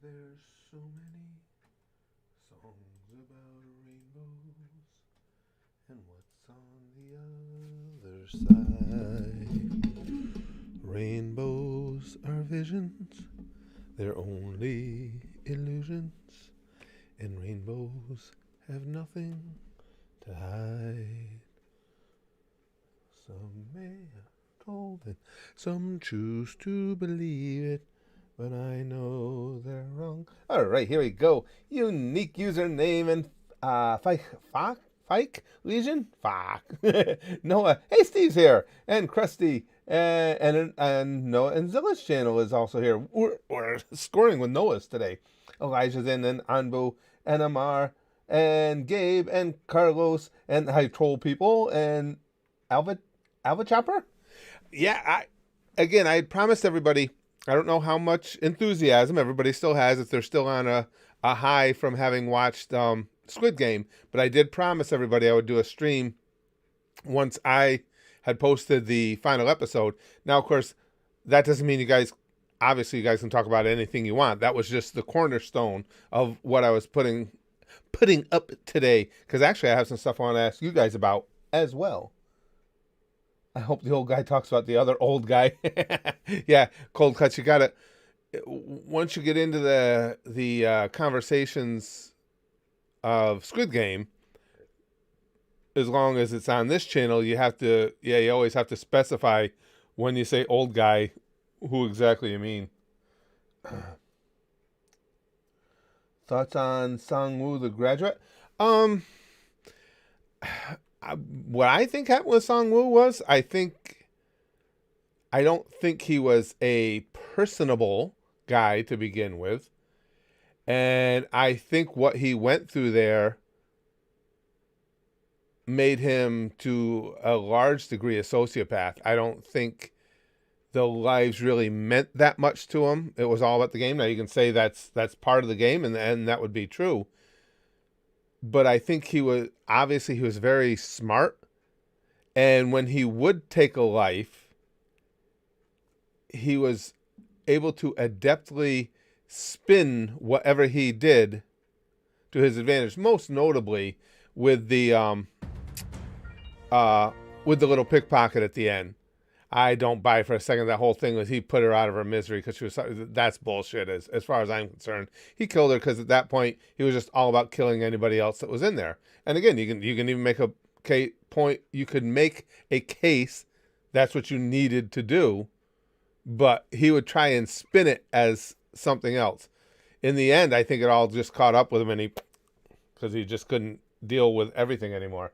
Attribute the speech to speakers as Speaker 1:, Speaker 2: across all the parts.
Speaker 1: There's so many songs about rainbows and what's on the other side. Rainbows are visions, they're only illusions, and rainbows have nothing to hide. Some may have told it, some choose to believe it, but I know they're wrong. All right, here we go. Unique username and Fike Legion Fak Noah. Hey, Steve's here, and Krusty, and Noah and Zilla's channel is also here. We're scoring with Noah's today. Elijah's in, and Anbu, and Amar, and Gabe, and Carlos, and I troll people, and Alva Chopper. Yeah, I promised everybody. I don't know how much enthusiasm everybody still has if they're still on a high from having watched Squid Game, but I did promise everybody I would do a stream once I had posted the final episode. Now, of course, that doesn't mean you guys can talk about anything you want. That was just the cornerstone of what I was putting up today, because actually I have some stuff I want to ask you guys about as well. I hope the old guy talks about the other old guy. Yeah, cold cuts. You gotta, once you get into the conversations of Squid Game, as long as it's on this channel, you always have to specify when you say old guy, who exactly you mean. Thoughts on Sang-woo the Graduate? What I think happened with Sang-woo was, I don't think he was a personable guy to begin with. And I think what he went through there made him, to a large degree, a sociopath. I don't think the lives really meant that much to him. It was all about the game. Now, you can say that's part of the game, and that would be true. But I think he was very smart. And when he would take a life, he was able to adeptly spin whatever he did to his advantage. Most notably with the little pickpocket at the end. I don't buy for a second that whole thing was he put her out of her misery because she was. That's bullshit as far as I'm concerned. He killed her because at that point he was just all about killing anybody else that was in there. And again, you can even make a point. You could make a case that's what you needed to do, but he would try and spin it as something else. In the end, I think it all just caught up with him, and because he just couldn't deal with everything anymore.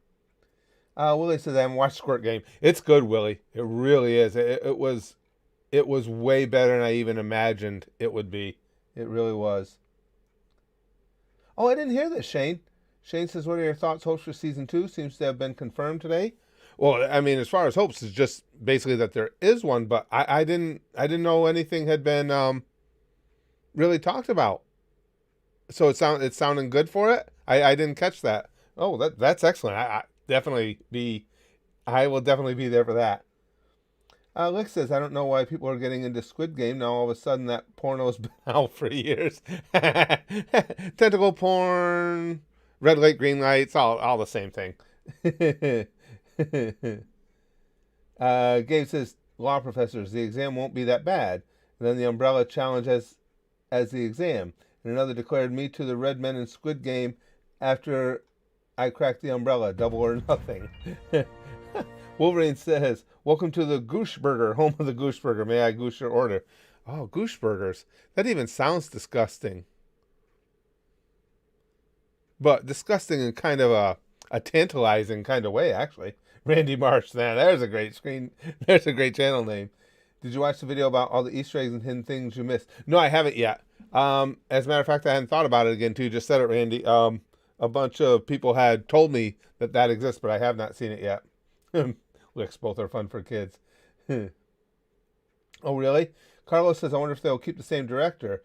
Speaker 1: Willie says, I haven't watched Squirt Game. It's good, Willie. It really is. It was way better than I even imagined it would be. It really was. Oh, I didn't hear this, Shane. Shane says, what are your thoughts, hopes for season 2? Seems to have been confirmed today. Well, I mean, as far as hopes, it's just basically that there is one, but I didn't know anything had been really talked about. So it's sounding good for it. I didn't catch that. Oh, that's excellent. I will definitely be there for that. Lick says, I don't know why people are getting into Squid Game. Now all of a sudden that porno's been out for years. Tentacle porn, red light, green light, it's all the same thing. Gabe says, law professors, the exam won't be that bad. And then the umbrella challenge as the exam. And another declared me to the red men in Squid Game after I cracked the umbrella, double or nothing. Wolverine says, welcome to the Goosh Burger, home of the Goosh Burger. May I goosh your order? Oh, Goosh Burgers. That even sounds disgusting. But disgusting in kind of a tantalizing kind of way, actually. Randy Marsh, man, there's a great channel name. Did you watch the video about all the Easter eggs and hidden things you missed? No, I haven't yet. As a matter of fact, I hadn't thought about it again, too. Just said it, Randy. A bunch of people had told me that exists, but I have not seen it yet. Licks, both are fun for kids. Oh, really? Carlos says, I wonder if they'll keep the same director.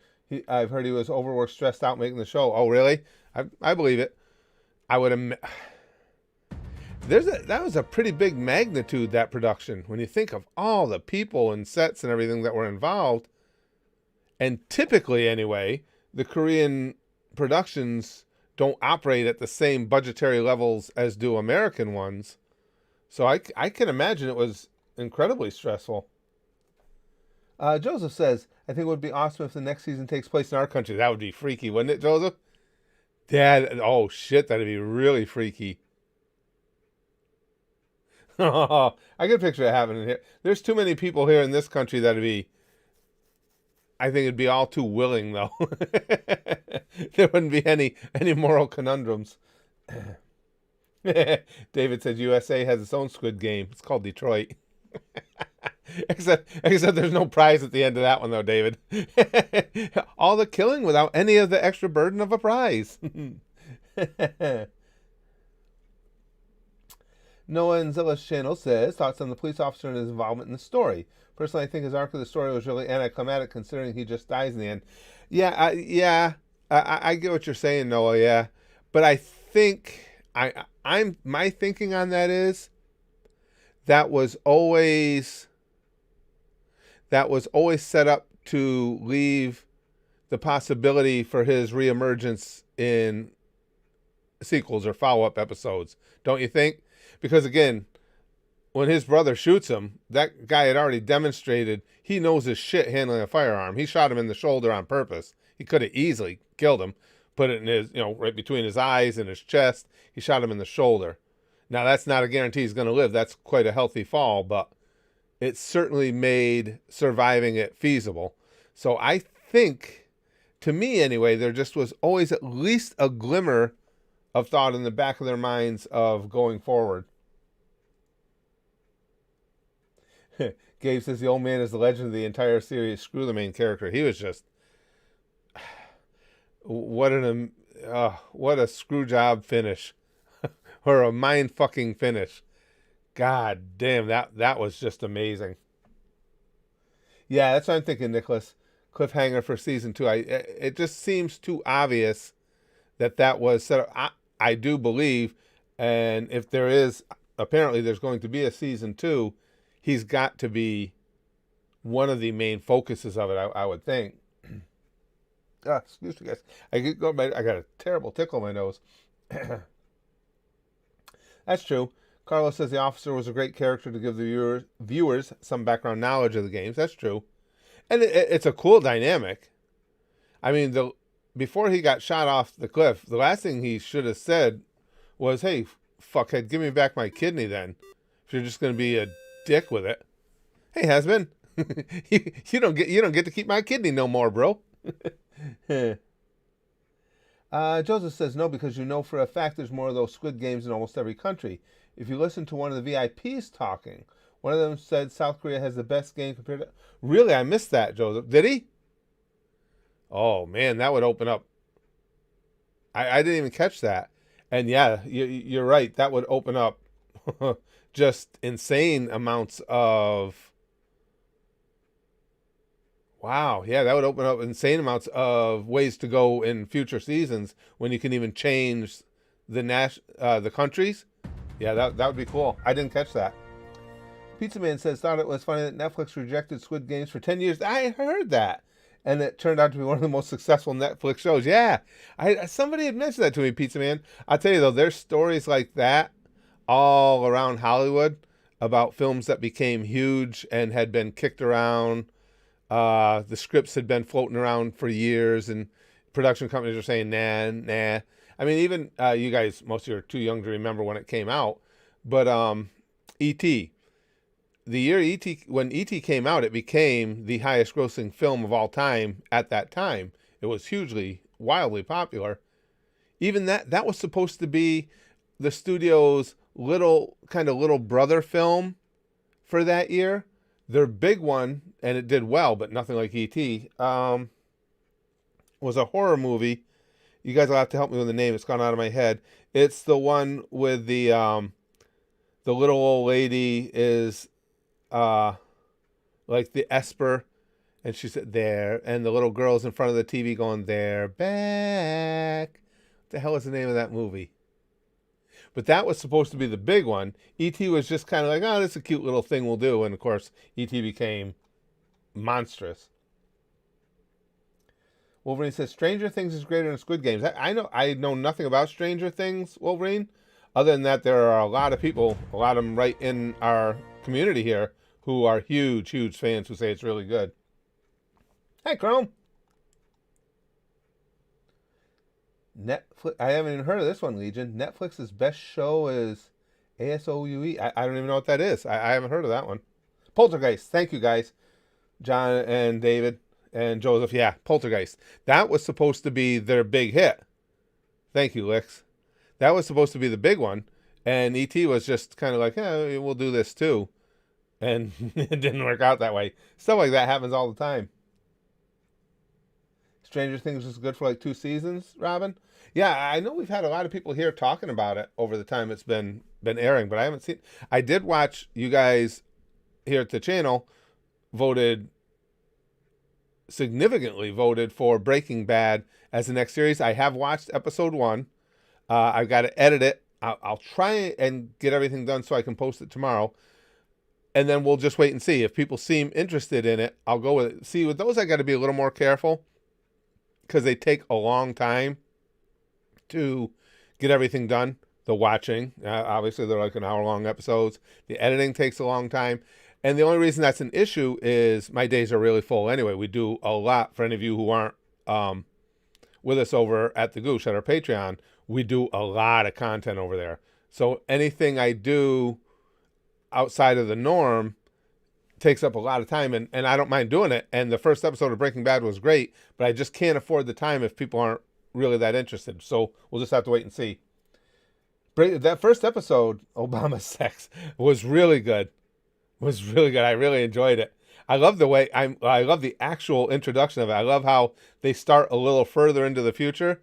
Speaker 1: I've heard he was overworked, stressed out making the show. Oh, really? I believe it. I would that was a pretty big magnitude, that production, when you think of all the people and sets and everything that were involved. And typically, anyway, the Korean productions don't operate at the same budgetary levels as do American ones. So I can imagine it was incredibly stressful. Joseph says, I think it would be awesome if the next season takes place in our country. That would be freaky, wouldn't it, Joseph? Dad, oh shit, that'd be really freaky. I can picture it happening here. There's too many people here in this country that'd be, I think it'd be all too willing, though. There wouldn't be any moral conundrums. David says USA has its own Squid Game. It's called Detroit. Except there's no prize at the end of that one, though, David. All the killing without any of the extra burden of a prize. Noah and Zilla's channel says, thoughts on the police officer and his involvement in the story. Personally, I think his arc of the story was really anticlimactic, considering he just dies in the end. I get what you're saying, Noah. Yeah, but I think I'm my thinking on that is that was always set up to leave the possibility for his reemergence in sequels or follow-up episodes. Don't you think? Because again, when his brother shoots him, that guy had already demonstrated he knows his shit handling a firearm. He shot him in the shoulder on purpose. He could have easily killed him, put it in his, right between his eyes and his chest. He shot him in the shoulder. Now, that's not a guarantee he's going to live. That's quite a healthy fall, but it certainly made surviving it feasible. So I think, to me anyway, there just was always at least a glimmer of thought in the back of their minds of going forward. Gabe says the old man is the legend of the entire series. Screw the main character. He was just what a screw job finish, or a mind fucking finish. God damn, that was just amazing. Yeah, that's what I'm thinking, Nicholas. Cliffhanger for season 2. It just seems too obvious that was set up. I do believe, and if there is, apparently there's going to be a season 2. He's got to be one of the main focuses of it, I would think. Excuse me, guys. I got a terrible tickle in my nose. That's true. Carlos says the officer was a great character to give the viewers some background knowledge of the games. That's true. And it's a cool dynamic. I mean, before he got shot off the cliff, the last thing he should have said was, hey, fuckhead, give me back my kidney then. If you're just going to be a dick with it. Hey, husband, you don't get to keep my kidney no more, bro. Joseph says no, because for a fact there's more of those Squid Games in almost every country. If you listen to one of the VIPs talking, one of them said South Korea has the best game compared to... Really? I missed that, Joseph. Did he? Oh, man, that would open up... I didn't even catch that. And yeah, you're right. That would open up just insane amounts of... Wow, yeah, that would open up insane amounts of ways to go in future seasons when you can even change the countries. Yeah, that would be cool. I didn't catch that. Pizza Man says, thought it was funny that Netflix rejected Squid Games for 10 years. I heard that. And it turned out to be one of the most successful Netflix shows. Yeah, somebody had mentioned that to me, Pizza Man. I'll tell you, though, there's stories like that all around Hollywood about films that became huge and had been kicked around. The scripts had been floating around for years, and production companies are saying, nah. I mean, even you guys, most of you are too young to remember when it came out, but E.T., the year when E.T. came out, it became the highest grossing film of all time at that time. It was wildly popular. Even that was supposed to be the studio's little brother film for that year. Their big one, and it did well, but nothing like E.T., was a horror movie. You guys will have to help me with the name. It's gone out of my head. It's the one with the little old lady is like the Esper, and she's there, and the little girl's in front of the TV going, they're back. What the hell is the name of that movie? But that was supposed to be the big one. E.T. was just kind of like, oh, this is a cute little thing we'll do. And, of course, E.T. became monstrous. Wolverine says Stranger Things is greater than Squid Games. I know nothing about Stranger Things, Wolverine, other than that there are a lot of people, a lot of them right in our community here, who are huge fans who say it's really good. Hey, Chrome. Netflix. I haven't even heard of this one, Legion. Netflix's best show is ASOUE. I don't even know what that is. I haven't heard of that one. Poltergeist. Thank you, guys. John and David and Joseph. Yeah, Poltergeist. That was supposed to be their big hit. Thank you, Lix. That was supposed to be the big one. And E.T. was just kind of like, yeah, we'll do this too. And it didn't work out that way. Stuff like that happens all the time. Stranger Things was good for like 2 seasons, Robin. Yeah, I know we've had a lot of people here talking about it over the time it's been airing, but I haven't seen. I did watch you guys here at the channel significantly voted for Breaking Bad as the next series. I have watched episode 1. I've got to edit it. I'll try and get everything done so I can post it tomorrow. And then we'll just wait and see. If people seem interested in it, I'll go with it. See, with those, I got to be a little more careful because they take a long time to get everything done. The watching, obviously, they're like an hour-long episodes. The editing takes a long time. And the only reason that's an issue is my days are really full anyway. We do a lot. For any of you who aren't with us over at the Goosh, at our Patreon, we do a lot of content over there. So anything I do outside of the norm takes up a lot of time, and I don't mind doing it. And the first episode of Breaking Bad was great, but I just can't afford the time if people aren't really that interested. So we'll just have to wait and see. That first episode, Obama Sex, was really good. I really enjoyed it. I love the way I love the actual introduction of it. I love how they start a little further into the future,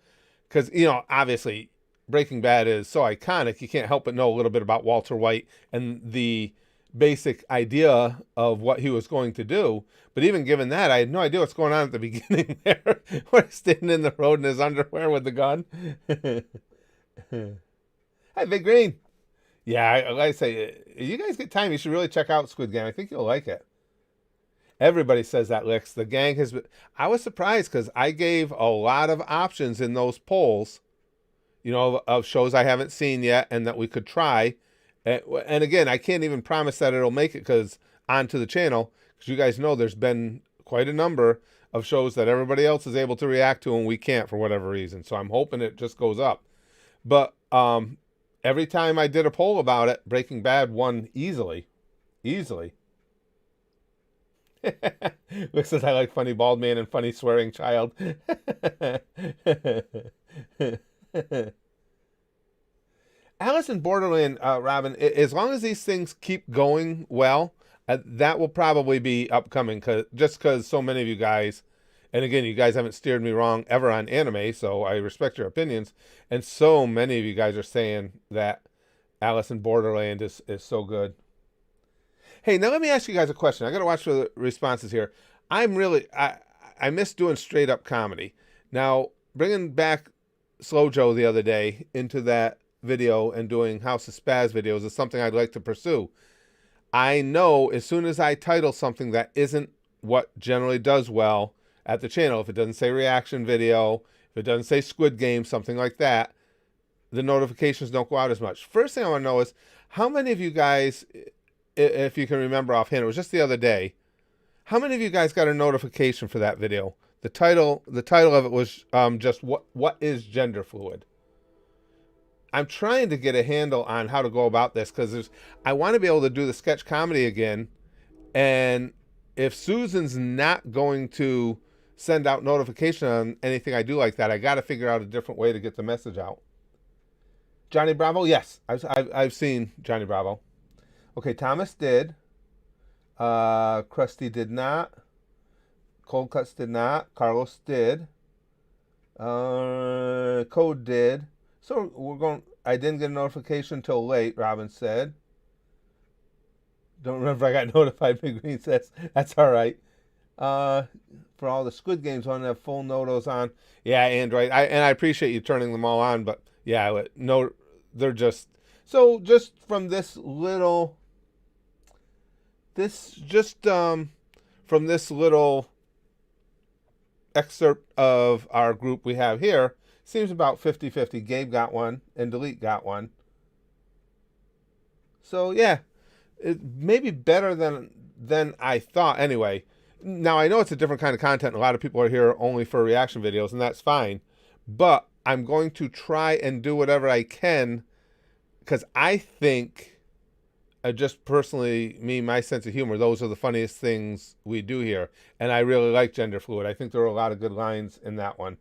Speaker 1: because obviously Breaking Bad is so iconic. You can't help but know a little bit about Walter White and the basic idea of what he was going to do. But even given that, I had no idea what's going on at the beginning there, where he's standing in the road in his underwear with the gun. Hi, Big Green. Yeah, like I say, if you guys get time, you should really check out Squid Game. I think you'll like it. Everybody says that, Licks. The gang has been... I was surprised because I gave a lot of options in those polls, of shows I haven't seen yet and that we could try. And again, I can't even promise that it'll make it because onto the channel, because you guys know there's been quite a number of shows that everybody else is able to react to and we can't for whatever reason. So I'm hoping it just goes up. But every time I did a poll about it, Breaking Bad won easily. Looks says I like funny bald man and funny swearing child. Alice in Borderland, Robin, as long as these things keep going well, that will probably be upcoming, just because so many of you guys, and again, you guys haven't steered me wrong ever on anime, so I respect your opinions, and so many of you guys are saying that Alice in Borderland is so good. Hey, now let me ask you guys a question. I got to watch for the responses here. I miss doing straight up comedy. Now, bringing back Slow Joe the other day into that video and doing House of Spaz videos is something I'd like to pursue. I know as soon as I title something that isn't what generally does well at the channel, if it doesn't say reaction video, if it doesn't say Squid Game, something like that, the notifications don't go out as much. First thing I want to know is how many of you guys, if you can remember offhand, it was just the other day, how many of you guys got a notification for that video? The title of it was just what is gender fluid? I'm trying to get a handle on how to go about this because I want to be able to do the sketch comedy again. And if Susan's not going to send out notification on anything I do like that, I got to figure out a different way to get the message out. Johnny Bravo, yes, I've seen Johnny Bravo. Okay, Thomas did. Krusty did not. Cold Cuts did not. Carlos did. Code did. So we're going. I didn't get a notification until late, Robin said. Don't remember I got notified, Big Green says. That's all right. For all the Squid Games, I want to have full notos on. Yeah, Android. I appreciate you turning them all on, but yeah, no, they're just... So just from this little... from this little excerpt of our group we have here seems about 50-50. Gabe got one and Delete got one. So yeah, it may be better than I thought anyway. Now I know it's a different kind of content. A lot of people are here only for reaction videos, and that's fine. But I'm going to try and do whatever I can, because I think, just personally, my sense of humor, those are the funniest things we do here. And I really like Gender Fluid. I think there are a lot of good lines in that one.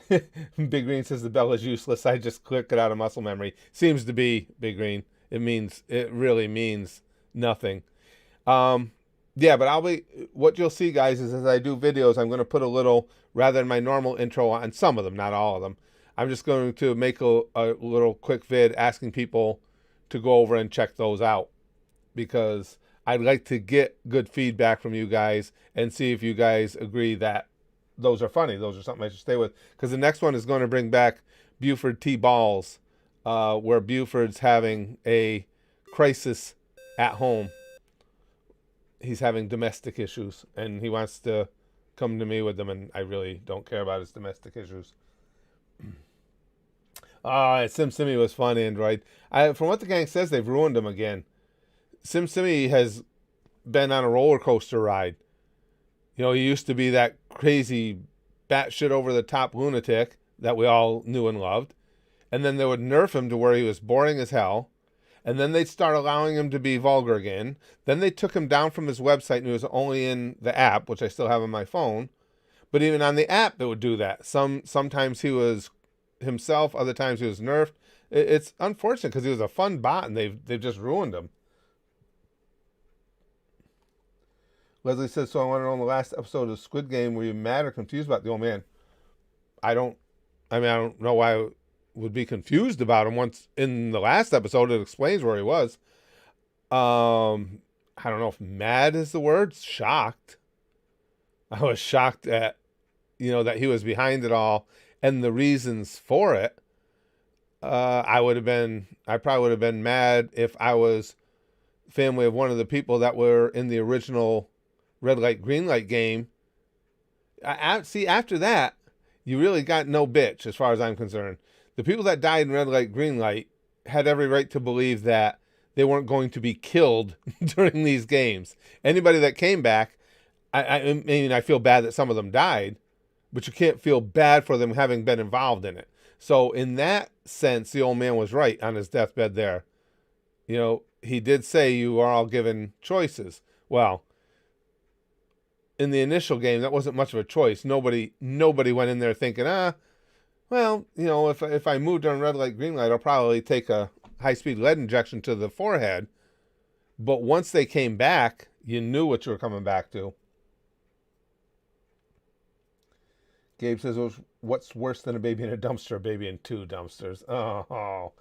Speaker 1: Big Green says the bell is useless. I just click it out of muscle memory. Seems to be, Big Green. It really means nothing. Yeah, but what you'll see, guys, is as I do videos, I'm going to put a little, rather than my normal intro on some of them, not all of them. I'm just going to make a little quick vid asking people to go over and check those out, because I'd like to get good feedback from you guys and see if you guys agree that those are funny. Those are something I should stay with, because the next one is going to bring back Buford T. Balls, where Buford's having a crisis at home. He's having domestic issues, and he wants to come to me with them, and I really don't care about his domestic issues. SimSimi was fun, Android. From what the gang says, they've ruined him again. SimSimi has been on a roller coaster ride. You know, he used to be that crazy, batshit over the top lunatic that we all knew and loved. And then they would nerf him to where he was boring as hell. And then they'd start allowing him to be vulgar again. Then they took him down from his website, and he was only in the app, which I still have on my phone. But even on the app, it would do that. Sometimes he was himself, other times he was nerfed. It's unfortunate, because he was a fun bot, and they've just ruined him. Leslie says, so I want to know, in the last episode of Squid Game, were you mad or confused about the old man? I don't know why I would be confused about him. Once in the last episode, it explains where he was. I don't know if mad is the word. Shocked. I was shocked at, that he was behind it all and the reasons for it. I probably would have been mad if I was family of one of the people that were in the original red light, green light game. See, after that, you really got no bitch, as far as I'm concerned. The people that died in red light, green light had every right to believe that they weren't going to be killed during these games. Anybody that came back, I mean, I feel bad that some of them died, but you can't feel bad for them having been involved in it. So in that sense, the old man was right on his deathbed there. He did say you are all given choices. Well, in the initial game, that wasn't much of a choice. Nobody went in there thinking, well, if I moved on red light, green light, I'll probably take a high-speed lead injection to the forehead. But once they came back, you knew what you were coming back to. Gabe says, what's worse than a baby in a dumpster? A baby in two dumpsters. Oh.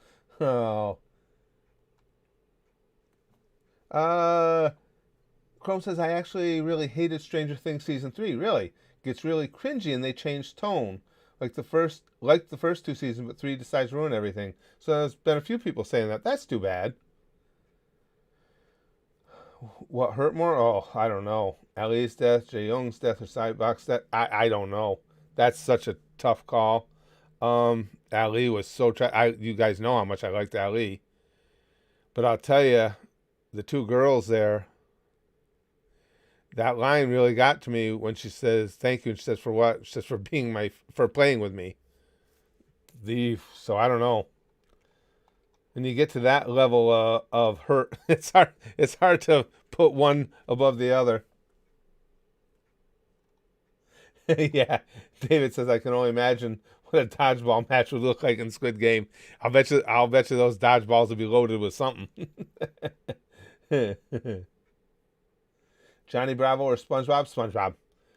Speaker 1: Chrome says, I actually really hated Stranger Things Season 3. Really? Gets really cringy, and they changed tone. Like the first two seasons, but 3 decides to ruin everything. So there's been a few people saying that. That's too bad. What hurt more? Oh, I don't know. Ali's death, Jae Young's death, or Sidebox's death? I don't know. That's such a tough call. Ali was so... you guys know how much I liked Ali. But I'll tell you, the two girls there, that line really got to me when she says, thank you. And she says, for what? She says, for playing with me. So I don't know. When you get to that level of hurt, it's hard to put one above the other. Yeah. David says, I can only imagine what a dodgeball match would look like in Squid Game. I'll bet you those dodgeballs would be loaded with something. Johnny Bravo or SpongeBob? SpongeBob.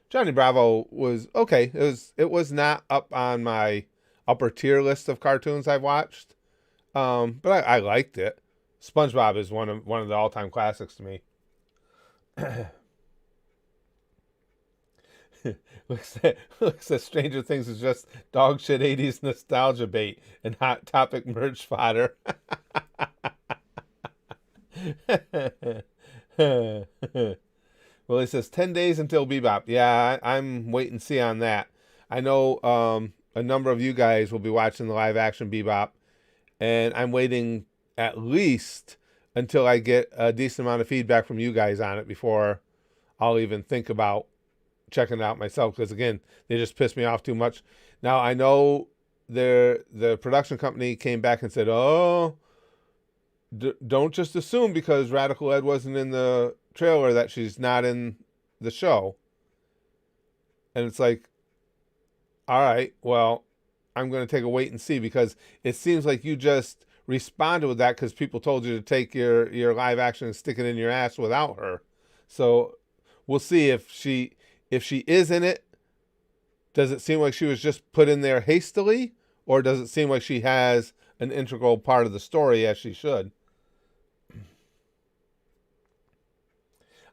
Speaker 1: Johnny Bravo was okay. It was not up on my upper tier list of cartoons I've watched, but I liked it. SpongeBob is one of the all-time classics to me. Looks at Stranger Things is just dog shit 80s nostalgia bait and Hot Topic merch fodder. Well, it says 10 days until Bebop. Yeah, I'm wait and see on that. I know a number of you guys will be watching the live action Bebop, and I'm waiting at least until I get a decent amount of feedback from you guys on it before I'll even think about checking it out myself. Because again, they just piss me off too much. Now I know the production company came back and said, "Oh, don't just assume because Radical Ed wasn't in the trailer that she's not in the show." And it's like, all right, well, I'm going to take a wait and see, because it seems like you just responded with that because people told you to take your live action and stick it in your ass without her. So we'll see if she is in it. Does it seem like she was just put in there hastily, or does it seem like she has an integral part of the story as she should?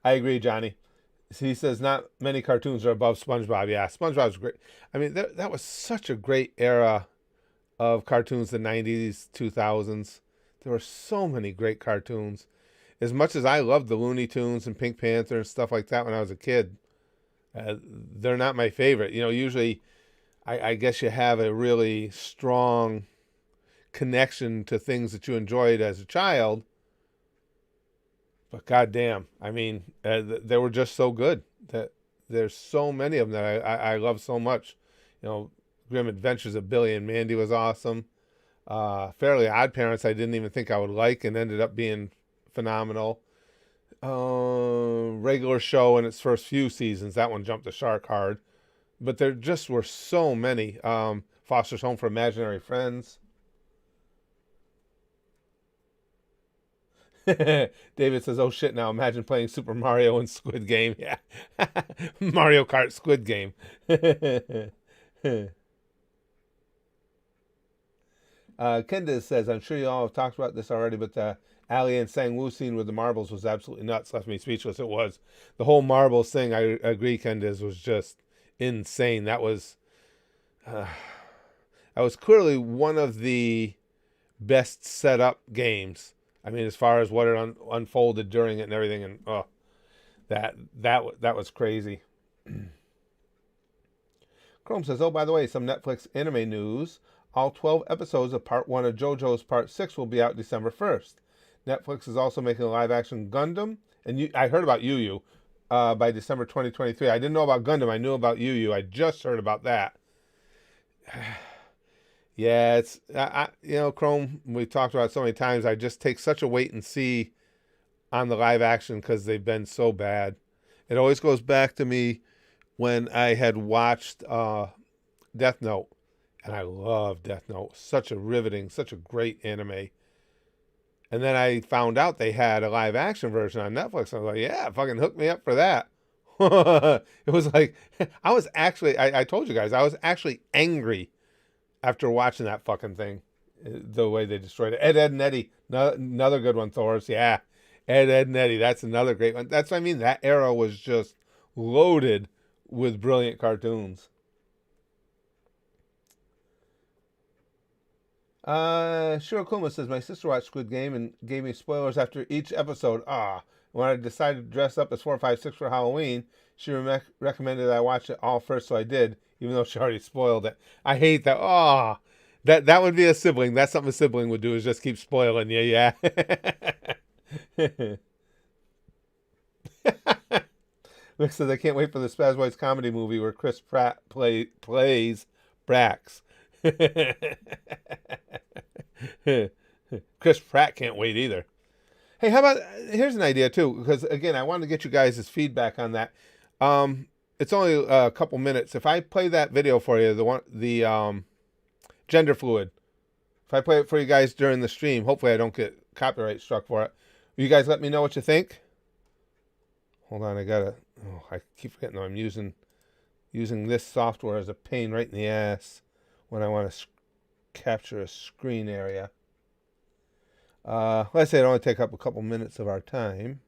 Speaker 1: I agree, Johnny. He says not many cartoons are above SpongeBob. Yeah, SpongeBob's great. I mean, that was such a great era of cartoons, the 90s, 2000s. There were so many great cartoons. As much as I loved the Looney Tunes and Pink Panther and stuff like that when I was a kid, they're not my favorite. You know, usually I guess you have a really strong connection to things that you enjoyed as a child. But goddamn, I mean, they were just so good. That there's so many of them that I love so much. You know, Grim Adventures of Billy and Mandy was awesome. Fairly Odd Parents I didn't even think I would like, and ended up being phenomenal. Regular Show in its first few seasons, that one jumped the shark hard. But there just were so many. Foster's Home for Imaginary Friends. David says, "Oh shit! Now imagine playing Super Mario and Squid Game." Yeah, Mario Kart Squid Game. Kenda says, "I'm sure you all have talked about this already, but the Ali and Sang Woo scene with the marbles was absolutely nuts. Left me speechless. It was the whole marbles thing. I agree, Kenda, was just insane. That was clearly one of the best set up games. I mean, as far as what it unfolded during it and everything, and that was crazy." Chrome says, "Oh, by the way, some Netflix anime news. All 12 episodes of Part 1 of JoJo's Part 6 will be out December 1st. Netflix is also making a live-action Gundam, and I heard about Yu Yu by December 2023. I didn't know about Gundam. I knew about Yu Yu. I just heard about that." Yeah, it's you know, Chrome, we talked about it so many times. I just take such a wait and see on the live action because they've been so bad. It always goes back to me when I had watched Death Note, and I love Death Note. Such a riveting, such a great anime. And then I found out they had a live action version on Netflix. I was like, yeah, fucking hook me up for that. It was like, I told you guys, I was actually angry after watching that fucking thing, the way they destroyed it. Ed, and Eddie, another good one, Thor's. Yeah, Ed, and Eddie, that's another great one. That's what I mean. That era was just loaded with brilliant cartoons. Shirokuma says, "My sister watched Squid Game and gave me spoilers after each episode. When I decided to dress up as 456 for Halloween, she recommended I watch it all first, so I did, even though she already spoiled it. I hate that. That would be a sibling. That's something a sibling would do, is just keep spoiling you, yeah." Rick says, "I can't wait for the Spaz Boys comedy movie where Chris Pratt plays Brax." Chris Pratt can't wait either. Hey, how about, here's an idea too, because again, I wanted to get you guys' feedback on that. It's only a couple minutes. If I play that video for you, the gender fluid, if I play it for you guys during the stream, hopefully I don't get copyright struck for it. Will you guys let me know what you think? Hold on, I keep forgetting I'm using this software as a pain right in the ass when I want to capture a screen area. Let's say it only take up a couple minutes of our time.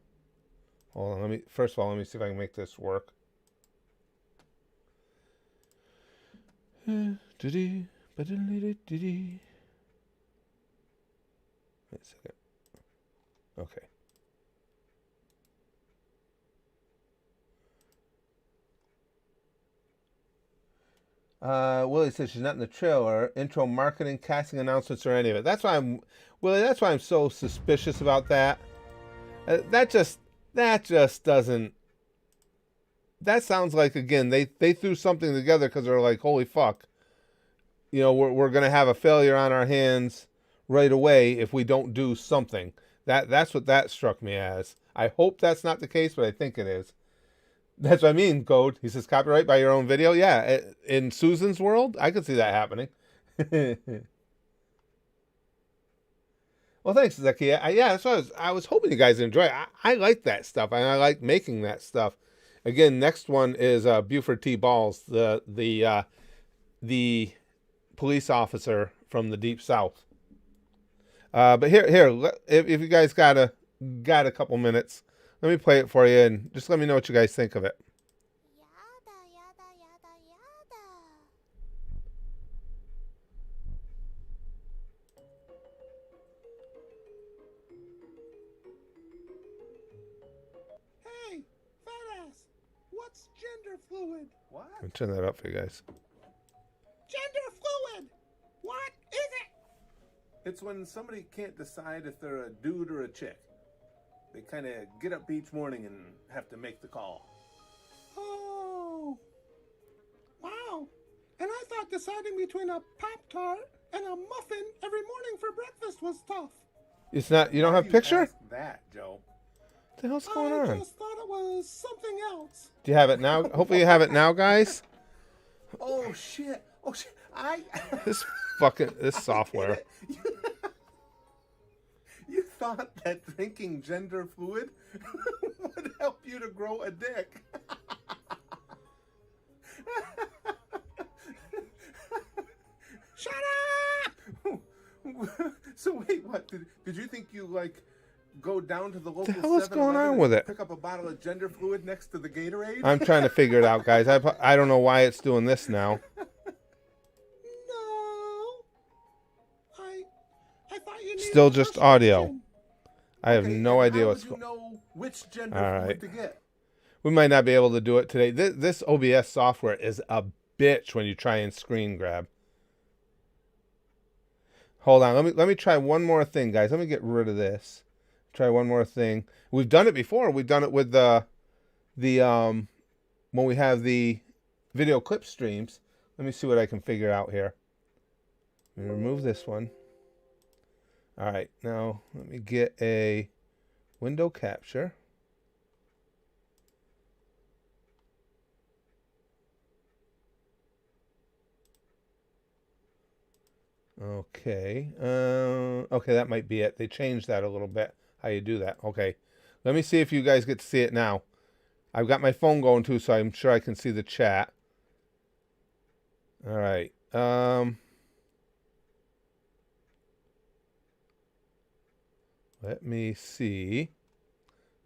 Speaker 1: Hold on, first of all, let me see if I can make this work. Wait a second. Okay. Willie says she's not in the trailer, intro, marketing, casting announcements, or any of it. That's why I'm Willie. That's why I'm so suspicious about that. That just doesn't. That sounds like, again, they threw something together because they're like, holy fuck, we're gonna have a failure on our hands right away if we don't do something. That's what that struck me as. I hope that's not the case, but I think it is. That's what I mean, Code. He says copyright by your own video. Yeah, in Susan's world, I could see that happening. Well, thanks, Zeki. Yeah, that's what I was hoping you guys enjoy. I like that stuff, and I like making that stuff. Again, next one is Buford T. Balls, the police officer from the Deep South. But here, if you guys got a couple minutes, let me play it for you, and just let me know what you guys think of it.
Speaker 2: Hey, fat ass, what's gender fluid?
Speaker 1: What? I'll turn that up for you guys.
Speaker 2: Gender fluid! What is it?
Speaker 1: It's when somebody can't decide if they're a dude or a chick. They kind of get up each morning and have to make the call.
Speaker 2: Oh. Wow. And I thought deciding between a Pop-Tart and a muffin every morning for breakfast was tough.
Speaker 1: It's not, you don't have a picture?
Speaker 2: Ask
Speaker 1: that, Joe. What the hell's going on?
Speaker 2: I just thought it was something else.
Speaker 1: Do you have it now? Hopefully you have it now, guys.
Speaker 2: Oh shit. Oh shit.
Speaker 1: This software.
Speaker 2: You thought that drinking gender fluid would help you to grow a dick. Shut up! So wait, what? Did you think you, go down to the local 7-Eleven?
Speaker 1: The hell is going on with it?
Speaker 2: Pick up a bottle of gender fluid next to the Gatorade?
Speaker 1: I'm trying to figure it out, guys. I don't know why it's doing this now. Still just audio. I have no idea what's going on.
Speaker 2: Know which gender fluid to get?
Speaker 1: We might not be able to do it today. This OBS software is a bitch when you try and screen grab. Hold on. Let me try one more thing, guys. Let me get rid of this. Try one more thing. We've done it before. We've done it with the when we have the video clip streams. Let me see what I can figure out here. Let me remove this one. All right, now let me get a window capture. Okay, okay, that might be it. They changed that a little bit, how you do that. Okay, let me see if you guys get to see it now. I've got my phone going too, so I'm sure I can see the chat. All right. Let me see.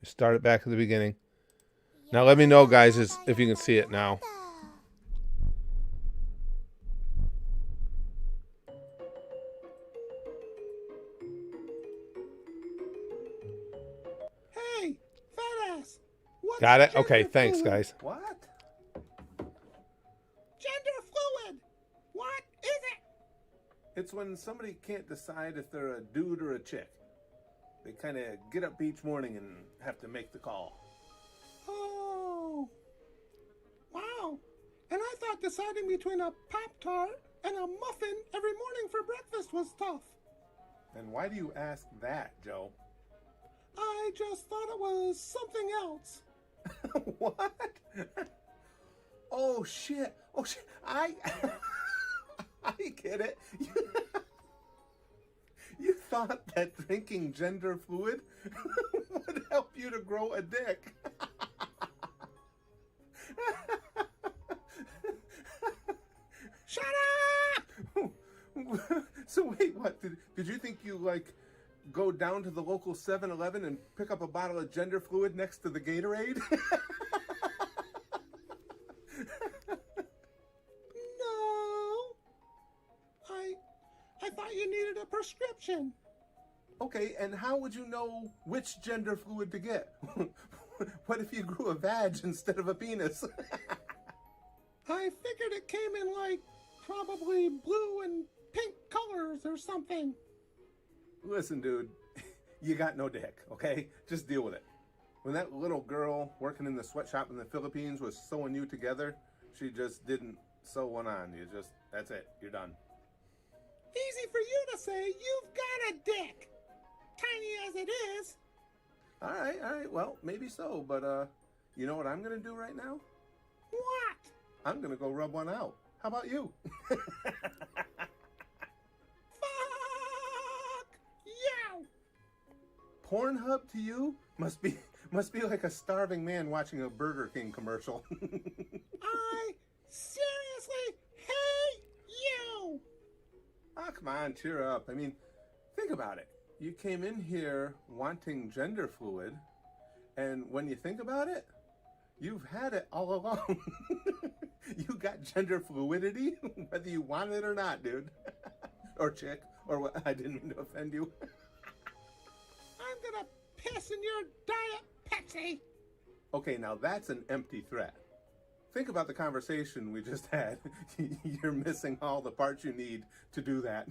Speaker 1: Start it back at the beginning. Now let me know, guys, if you can see it now.
Speaker 2: Hey, fat ass.
Speaker 1: Got it? Okay, thanks, guys.
Speaker 2: What? Gender fluid. What is it?
Speaker 1: It's when somebody can't decide if they're a dude or a chick. They kind of get up each morning and have to make the call.
Speaker 2: Oh. Wow. And I thought deciding between a Pop-Tart and a muffin every morning for breakfast was tough.
Speaker 1: And why do you ask that, Joe?
Speaker 2: I just thought it was something else.
Speaker 1: What? Oh, shit. Oh, shit. I get it. You thought that drinking gender fluid would help you to grow a dick.
Speaker 2: Shut up!
Speaker 1: So wait, what? Did you think you, go down to the local 7-Eleven and pick up a bottle of gender fluid next to the Gatorade?
Speaker 2: No. I thought you needed a prescription.
Speaker 1: Okay, and how would you know which gender fluid to get? What if you grew a vag instead of a penis?
Speaker 2: I figured it came in Probably blue and pink colors or something.
Speaker 1: Listen, dude, you got no dick, okay? Just deal with it. When that little girl working in the sweatshop in the Philippines was sewing you together, she just didn't sew one on. That's it. You're done.
Speaker 2: Easy for you to say. You've got a dick. Tiny as it is.
Speaker 1: All right. Well, maybe so, but you know what I'm gonna do right now?
Speaker 2: What?
Speaker 1: I'm gonna go rub one out. How about you?
Speaker 2: Fuck you!
Speaker 1: Pornhub to you must be like a starving man watching a Burger King commercial.
Speaker 2: I seriously hate you!
Speaker 1: Ah, come on, cheer up. I mean, think about it. You came in here wanting gender fluid, and when you think about it, you've had it all along. You got gender fluidity, whether you want it or not, dude. Or chick, or what? I didn't mean to offend you.
Speaker 2: I'm gonna piss in your Diet Pepsi!
Speaker 1: Okay, now that's an empty threat. Think about the conversation we just had. You're missing all the parts you need to do that.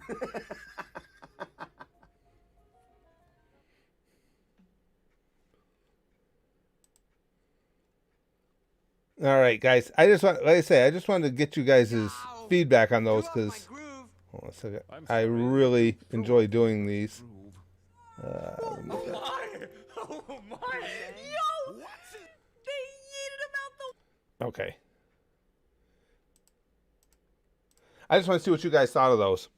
Speaker 1: All right, guys. I just wanted to get you guys' feedback on those because hold on a second. I really enjoy doing these.
Speaker 3: Oh my! Yo! They yeeted him out the...
Speaker 1: Okay. I just want to see what you guys thought of those.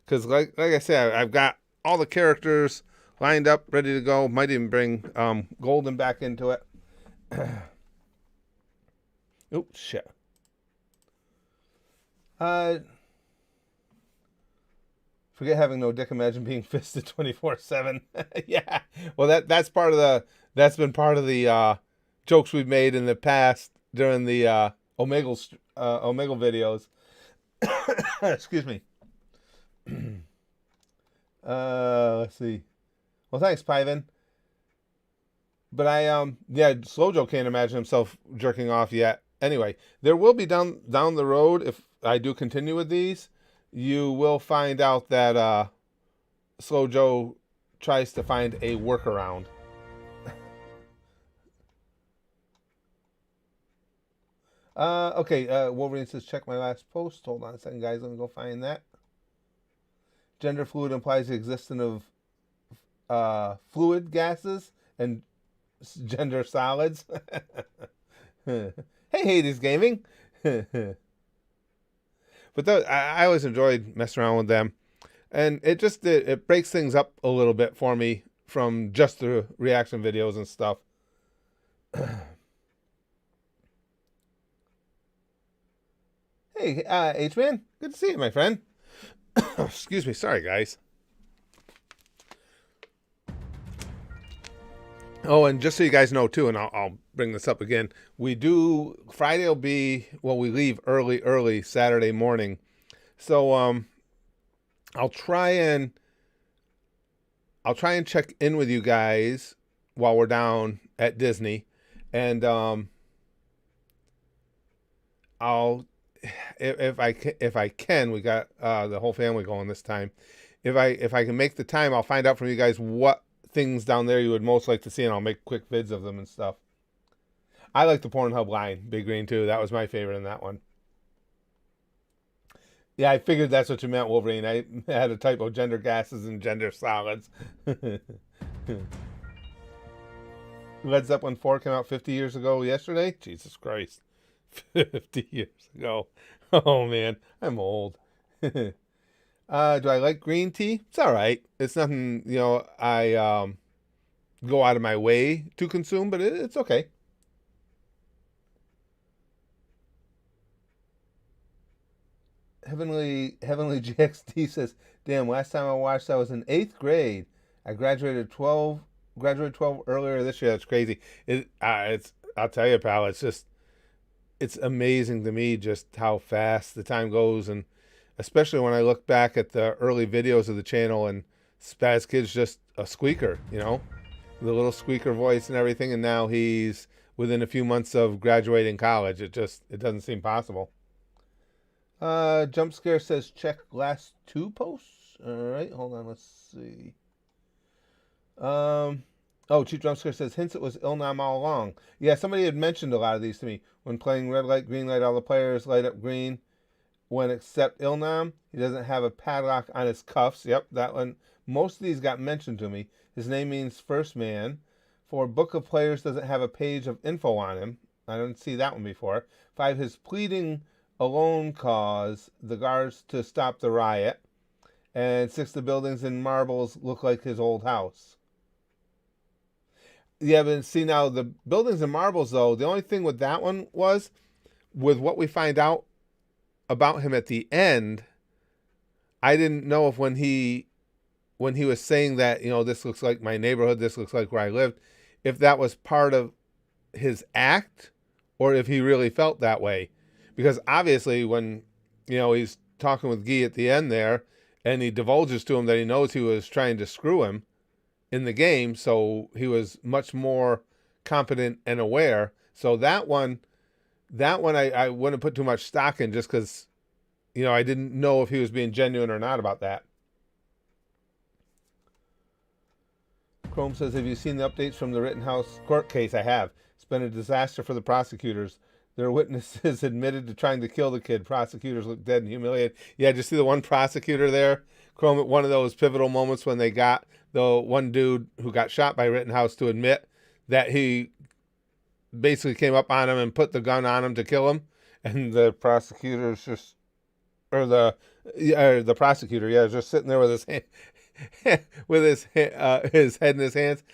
Speaker 1: Because, like I said, I've got all the characters lined up, ready to go. Might even bring Golden back into it. Oh, shit. Forget having no dick. Imagine being fisted 24/7. Yeah. Well, that's been part of the jokes we've made in the past during the Omegle videos. Excuse me. Let's see. Well, thanks, Pyvin. But Slow Joe can't imagine himself jerking off yet. Anyway, there will be down the road, if I do continue with these, you will find out that Slow Joe tries to find a workaround. Okay, Wolverine says, check my last post. Hold on a second, guys. Let me go find that. Gender fluid implies the existence of fluid gases and gender solids. Hey, Hades Gaming. But I always enjoyed messing around with them. And it breaks things up a little bit for me from just the reaction videos and stuff. Hey, H-Man. Good to see you, my friend. Excuse me. Sorry, guys. Oh, and just so you guys know, too, and I'll bring this up again, Friday will be, we leave early Saturday morning. So I'll try and check in with you guys while we're down at Disney. And I'll, if I can, we got the whole family going this time. If I can make the time, I'll find out from you guys what things down there you would most like to see, and I'll make quick vids of them and stuff. I like the Pornhub line, Big Green, too. That was my favorite in that one. Yeah, I figured that's what you meant, Wolverine. I had a typo, gender gases and gender solids. Led Zeppelin 4 came out 50 years ago yesterday? Jesus Christ. 50 years ago. Oh, man. I'm old. Do I like green tea? It's all right. It's nothing, I go out of my way to consume, but it's okay. Heavenly GXD says, "Damn, last time I watched, I was in 8th grade. I graduated 12 earlier this year. That's crazy. I'll tell you, pal, it's amazing to me just how fast the time goes, and especially when I look back at the early videos of the channel and Spaz Kid's just a squeaker, the little squeaker voice and everything, and now he's within a few months of graduating college. It doesn't seem possible. Jump Scare says check last 2 posts. All right, hold on. Let's see. Chief Jump Scare says hints it was Ilnam all along. Yeah, somebody had mentioned a lot of these to me. When playing red light, green light, all the players light up green. When except Ilnam, he doesn't have a padlock on his cuffs. Yep, that one. Most of these got mentioned to me. His name means first man. For Book of Players doesn't have a page of info on him. I didn't see that one before. 5, his pleading alone caused the guards to stop the riot. And 6, the buildings in marbles look like his old house. Yeah, but see now, the buildings in marbles, though, the only thing with that one was, with what we find out about him at the end, I didn't know if when he was saying that, this looks like my neighborhood, this looks like where I lived, if that was part of his act or if he really felt that way. Because obviously when, he's talking with Guy at the end there and he divulges to him that he knows he was trying to screw him in the game, so he was much more competent and aware. So that one I wouldn't put too much stock in, just because, I didn't know if he was being genuine or not about that. Chrome says, have you seen the updates from the Rittenhouse court case? I have. It's been a disaster for the prosecutors. Their witnesses admitted to trying to kill the kid. Prosecutors look dead and humiliated. Yeah, did you see the one prosecutor there? Chrome, at one of those pivotal moments when they got the one dude who got shot by Rittenhouse to admit that he basically came up on him and put the gun on him to kill him. And the prosecutors just, or the prosecutor, yeah, just sitting there with his hand, with his head in his hands.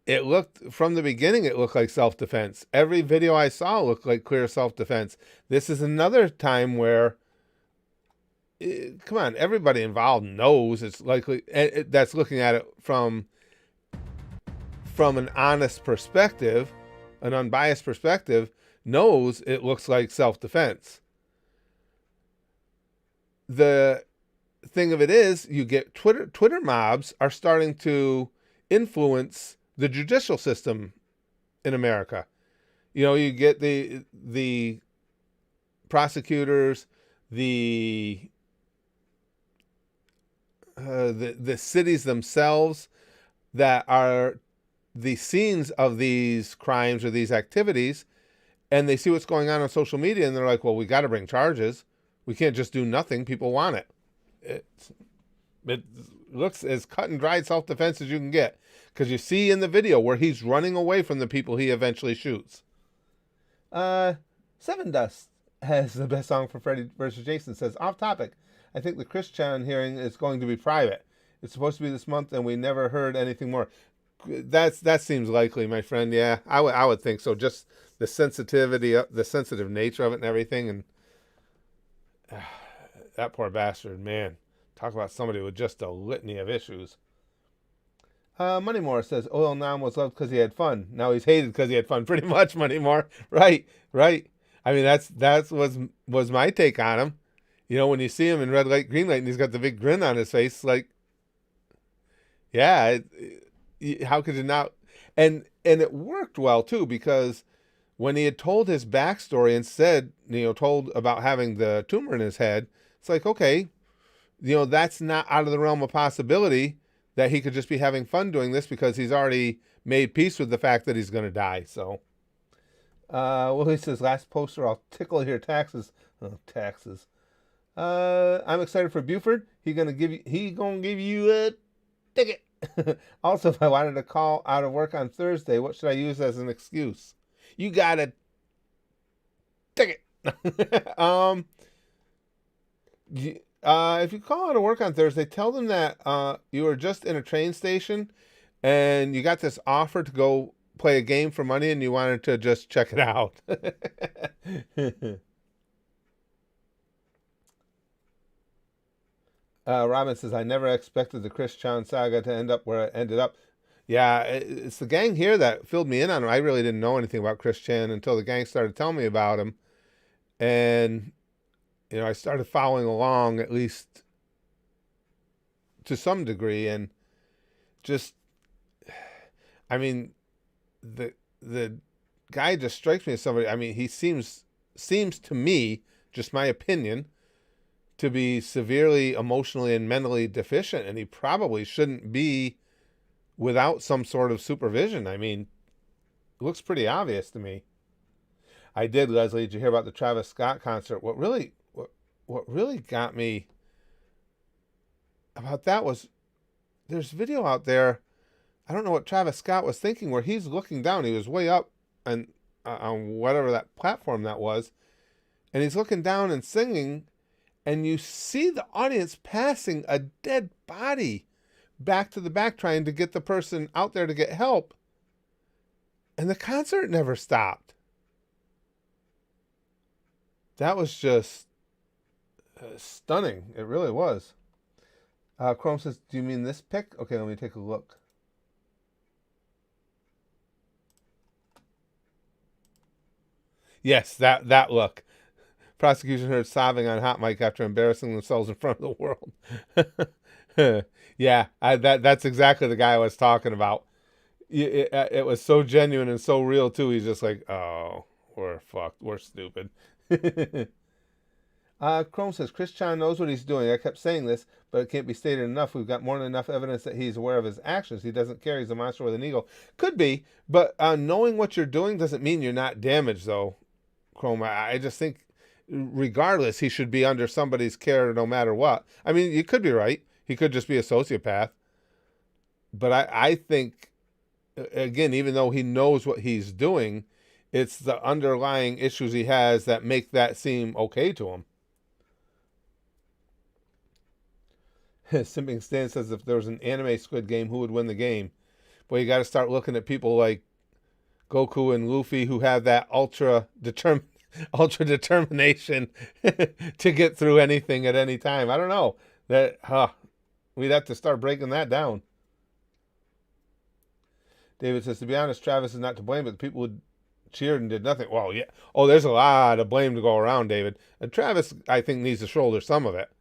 Speaker 1: It looked, from the beginning, it looked like self-defense. Every video I saw looked like clear self-defense. This is another time where, come on, everybody involved knows it's likely, that's looking at it from an honest perspective, an unbiased perspective, knows it looks like self-defense. The thing of it is, you get Twitter mobs are starting to influence the judicial system in America. You get the prosecutors, the cities themselves that are the scenes of these crimes or these activities, and they see what's going on social media, and they're like, well, we got to bring charges. We can't just do nothing. People want it. It looks as cut and dried self-defense as you can get, because you see in the video where he's running away from the people he eventually shoots. Seven Dust has the best song for Freddy vs. Jason. Says, off topic, I think the Chris Chan hearing is going to be private. It's supposed to be this month, and we never heard anything more. That seems likely, my friend. Yeah, I would think so. Just the sensitivity, the sensitive nature of it and everything. And that poor bastard, man. Talk about somebody with just a litany of issues. Moneymore says, Oil Nam was loved because he had fun. Now he's hated because he had fun. Pretty much, Moneymore. Right. I mean, that's was my take on him. When you see him in red light, green light, and he's got the big grin on his face, like, yeah, how could you not? And it worked well too, because when he had told his backstory and said, told about having the tumor in his head, it's like, okay, that's not out of the realm of possibility that he could just be having fun doing this, because he's already made peace with the fact that he's going to die. So, Willie says, last poster, I'll tickle your taxes. Oh, taxes. I'm excited for Buford. He gonna give you a ticket. Also, if I wanted to call out of work on Thursday, what should I use as an excuse? You got a ticket. If you call out of work on Thursday, tell them that you were just in a train station and you got this offer to go play a game for money and you wanted to just check it out. Robin says, I never expected the Chris Chan saga to end up where it ended up. Yeah, it's the gang here that filled me in on him. I really didn't know anything about Chris Chan until the gang started telling me about him. And, I started following along, at least to some degree. And just, I mean, the guy just strikes me as somebody, I mean, he seems to me, just my opinion, to be severely emotionally and mentally deficient, and he probably shouldn't be without some sort of supervision. I mean, it looks pretty obvious to me. I did, Leslie. Did you hear about the Travis Scott concert? What really got me about that was there's video out there. I don't know what Travis Scott was thinking, where he's looking down. He was way up and on whatever that platform that was, and he's looking down and singing, and you see the audience passing a dead body back to the back, trying to get the person out there to get help, and the concert never stopped. That was just stunning. It really was. Chrome says, do you mean this pic? Okay, let me take a look. Yes, that look. Prosecution heard sobbing on hot mic after embarrassing themselves in front of the world. Yeah, that's exactly the guy I was talking about. It was so genuine and so real, too. He's just like, oh, we're fucked. We're stupid. Chrome says, Chris Chan knows what he's doing. I kept saying this, but it can't be stated enough. We've got more than enough evidence that he's aware of his actions. He doesn't care. He's a monster with an ego. Could be, but knowing what you're doing doesn't mean you're not damaged, though, Chrome. I just think, regardless, he should be under somebody's care no matter what. I mean, you could be right. He could just be a sociopath. But I think, again, even though he knows what he's doing, it's the underlying issues he has that make that seem okay to him. Simping Stan says, if there was an anime Squid Game, who would win the game? Well, you got to start looking at people like Goku and Luffy, who have that ultra determination to get through anything at any time. I don't know. We'd have to start breaking that down. David says, to be honest, Travis is not to blame, but the people who cheered and did nothing. Well, yeah. Oh, there's a lot of blame to go around, David. And Travis, I think, needs to shoulder some of it.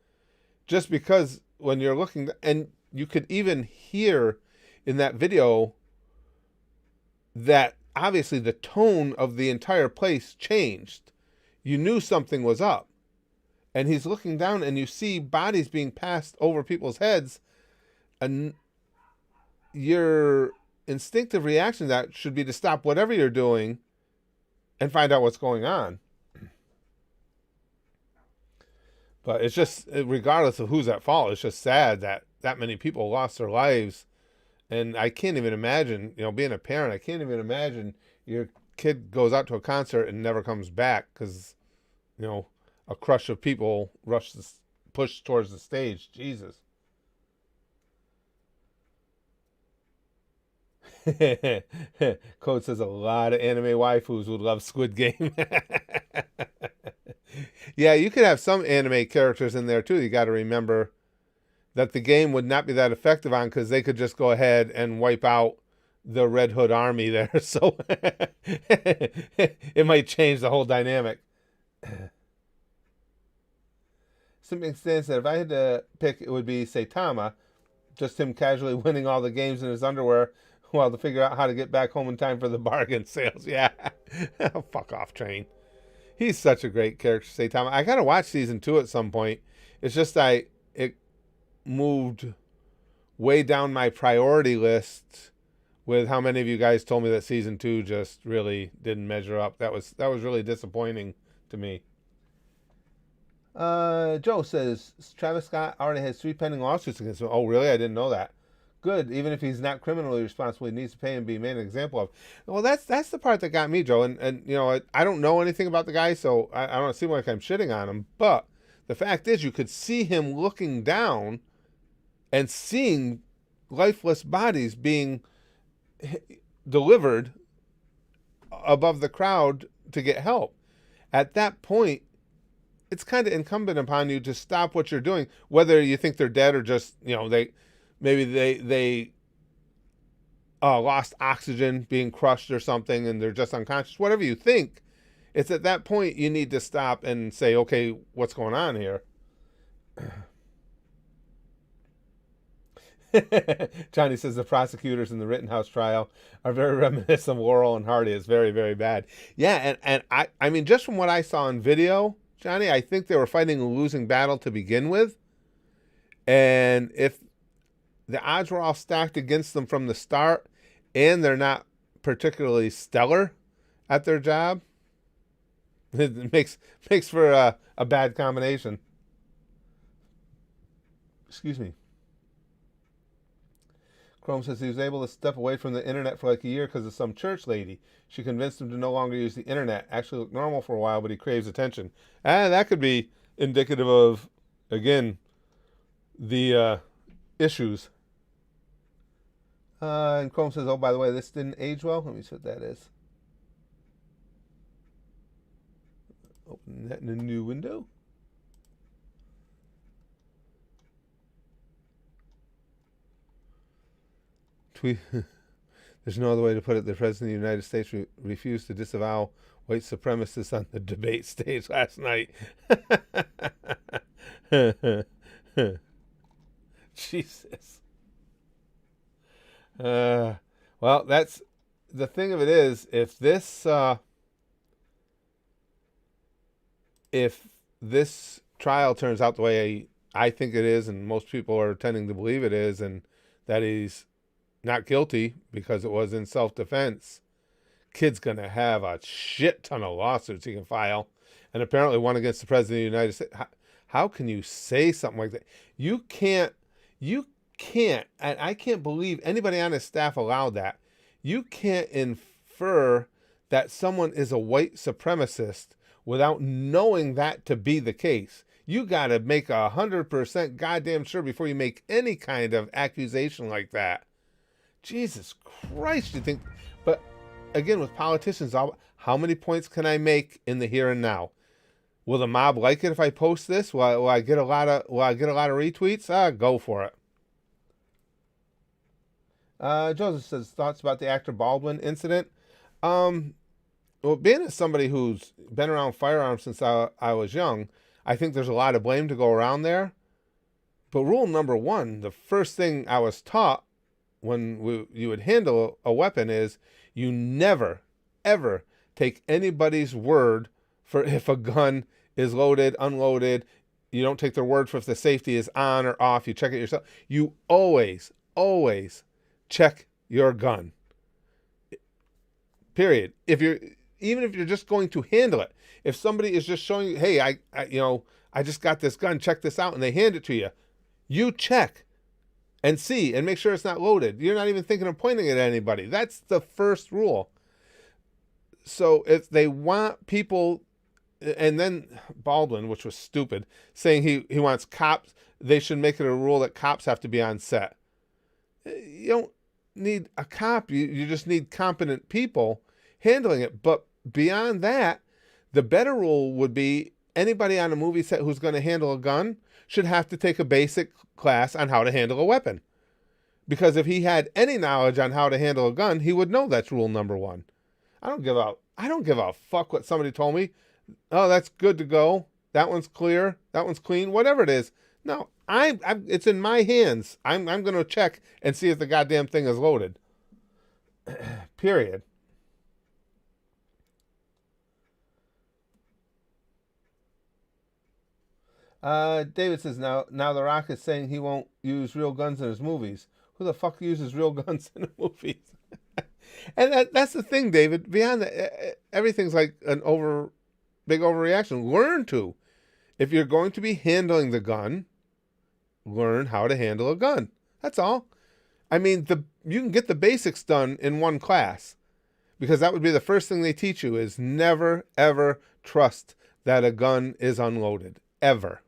Speaker 1: Just because when you're looking, and you could even hear in that video that obviously the tone of the entire place changed. You knew something was up. And he's looking down and you see bodies being passed over people's heads. And your instinctive reaction to that should be to stop whatever you're doing and find out what's going on. But it's just, regardless of who's at fault, it's just sad that that many people lost their lives. And I can't even imagine, being a parent, I can't even imagine your kid goes out to a concert and never comes back because, a crush of people push towards the stage. Jesus. Code says a lot of anime waifus would love Squid Game. Yeah, you could have some anime characters in there too. You got to remember that the game would not be that effective on, because they could just go ahead and wipe out the Red Hood army there. So it might change the whole dynamic. Something stands that if I had to pick, it would be Saitama. Just him casually winning all the games in his underwear while to figure out how to get back home in time for the bargain sales. Yeah. Fuck off, Train. He's such a great character, Saitama. I gotta watch season 2 at some point. It's just it moved way down my priority list with how many of you guys told me that season 2 just really didn't measure up. That was really disappointing to me. Joe says Travis Scott already has 3 pending lawsuits against him. Oh, really? I didn't know that. Good. Even if he's not criminally responsible, he needs to pay and be made an example of. Well, that's the part that got me, Joe. And I don't know anything about the guy, so I don't seem like I'm shitting on him. But the fact is, you could see him looking down and seeing lifeless bodies being delivered above the crowd to get help. At that point, it's kind of incumbent upon you to stop what you're doing, whether you think they're dead or just, they lost oxygen being crushed or something and they're just unconscious. Whatever you think, it's at that point you need to stop and say, okay, what's going on here? Johnny says the prosecutors in the Rittenhouse trial are very reminiscent of Laurel and Hardy. It's very, very bad. Yeah, and I mean, just from what I saw in video, Johnny. I think they were fighting a losing battle to begin with. And if the odds were all stacked against them from the start, and they're not particularly stellar at their job, it makes for a bad combination. Excuse me. Chrome says he was able to step away from the internet for like a year because of some church lady. She convinced him to no longer use the internet. Actually looked normal for a while, but he craves attention. That could be indicative of, again, the issues. And Chrome says, oh, by the way, this didn't age well. Let me see what that is. Open that in a new window. There's no other way to put it. The President of the United States refused to disavow white supremacists on the debate stage last night. Jesus. Well, that's the thing of it is, if this trial turns out the way I think it is, and most people are tending to believe it is, and that he's not guilty because it was in self-defense, kid's going to have a shit ton of lawsuits he can file, and apparently one against the President of the United States. How can you say something like that? You can't, and I can't believe anybody on his staff allowed that. You can't infer that someone is a white supremacist without knowing that to be the case. You got to make 100% goddamn sure before you make any kind of accusation like that. Jesus Christ, you think? But again, with politicians, how many points can I make in the here and now? Will the mob like it if I post this? Will I get a lot of retweets? Go for it. Joseph says thoughts about the actor Baldwin incident. Well, being as somebody who's been around firearms since I was young, I think there's a lot of blame to go around there. But rule number one, the first thing I was taught when you would handle a weapon is you never, ever take anybody's word for if a gun is loaded, unloaded. You don't take their word for if the safety is on or off. You check it yourself. You always check your gun. Period. Even if you're just going to handle it, if somebody is just showing you, hey, I just got this gun, check this out, and they hand it to you, you check and see and make sure it's not loaded. You're not even thinking of pointing it at anybody. That's the first rule. So if they want people, and then Baldwin, which was stupid, saying he wants cops, they should make it a rule that cops have to be on set. You don't need a cop. You just need competent people handling it. But beyond that, the better rule would be anybody on a movie set who's going to handle a gun should have to take a basic class on how to handle a weapon. Because if he had any knowledge on how to handle a gun, he would know that's rule number one. I don't give a fuck what somebody told me. Oh, that's good to go. That one's clear. That one's clean. Whatever it is. No, it's in my hands. I'm going to check and see if the goddamn thing is loaded. Period. David says, now The Rock is saying he won't use real guns in his movies. Who the fuck uses real guns in the movies? And that's the thing, David. Beyond that, everything's like big overreaction. Learn to. If you're going to be handling the gun, learn how to handle a gun. That's all. I mean, you can get the basics done in one class, because that would be the first thing they teach you is never, ever trust that a gun is unloaded. Ever.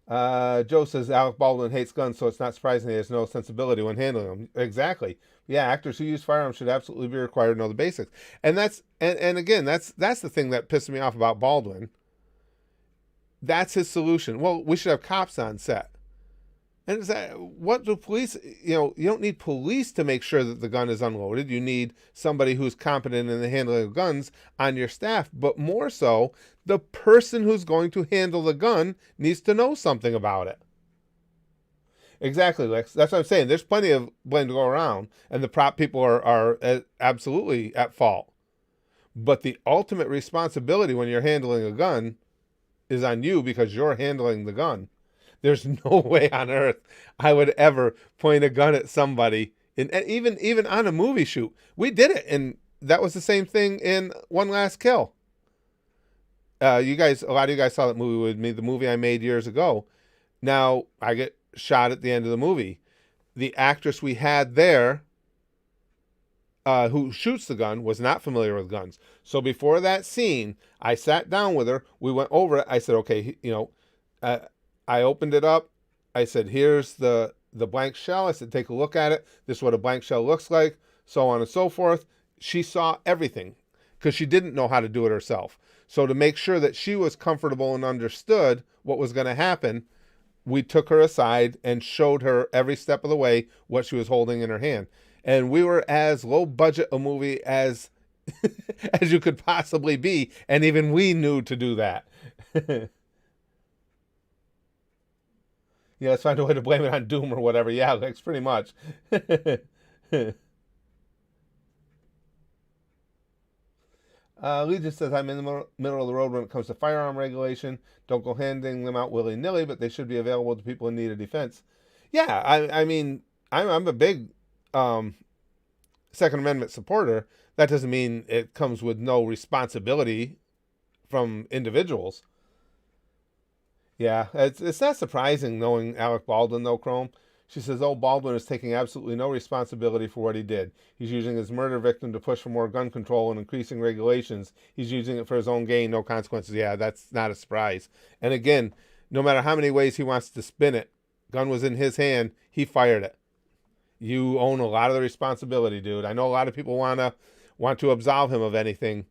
Speaker 1: Joe says Alec Baldwin hates guns, so it's not surprising he has no sensibility when handling them. Exactly. Yeah, actors who use firearms should absolutely be required to know the basics. And again, that's the thing that pissed me off about Baldwin. That's his solution. Well, we should have cops on set. And it's that, what do police, you don't need police to make sure that the gun is unloaded. You need somebody who's competent in the handling of guns on your staff. But more so, the person who's going to handle the gun needs to know something about it. Exactly, Lex. That's what I'm saying. There's plenty of blame to go around, and the prop people are absolutely at fault. But the ultimate responsibility when you're handling a gun is on you because you're handling the gun. There's no way on earth I would ever point a gun at somebody. And even on a movie shoot, we did it, and that was the same thing in One Last Kill. You guys, a lot of you guys saw that movie with me, the movie I made years ago. Now I get shot at the end of the movie. The actress we had there, who shoots the gun, was not familiar with guns. So before that scene, I sat down with her. We went over it. I said, okay, I opened it up. I said, here's the blank shell. I said, take a look at it. This is what a blank shell looks like, so on and so forth. She saw everything because she didn't know how to do it herself. So to make sure that she was comfortable and understood what was going to happen, we took her aside and showed her every step of the way what she was holding in her hand. And we were as low budget a movie as as you could possibly be, and even we knew to do that. Yeah, let's find a way to blame it on Doom or whatever. Yeah, Lex, pretty much. Lee just says, I'm in the middle of the road when it comes to firearm regulation. Don't go handing them out willy-nilly, but they should be available to people in need of defense. Yeah, I mean, I'm a big Second Amendment supporter. That doesn't mean it comes with no responsibility from individuals. Yeah, it's not surprising knowing Alec Baldwin, though, Chrome. She says, oh, Baldwin is taking absolutely no responsibility for what he did. He's using his murder victim to push for more gun control and increasing regulations. He's using it for his own gain, no consequences. Yeah, that's not a surprise. And again, no matter how many ways he wants to spin it, gun was in his hand, he fired it. You own a lot of the responsibility, dude. I know a lot of people want to absolve him of anything.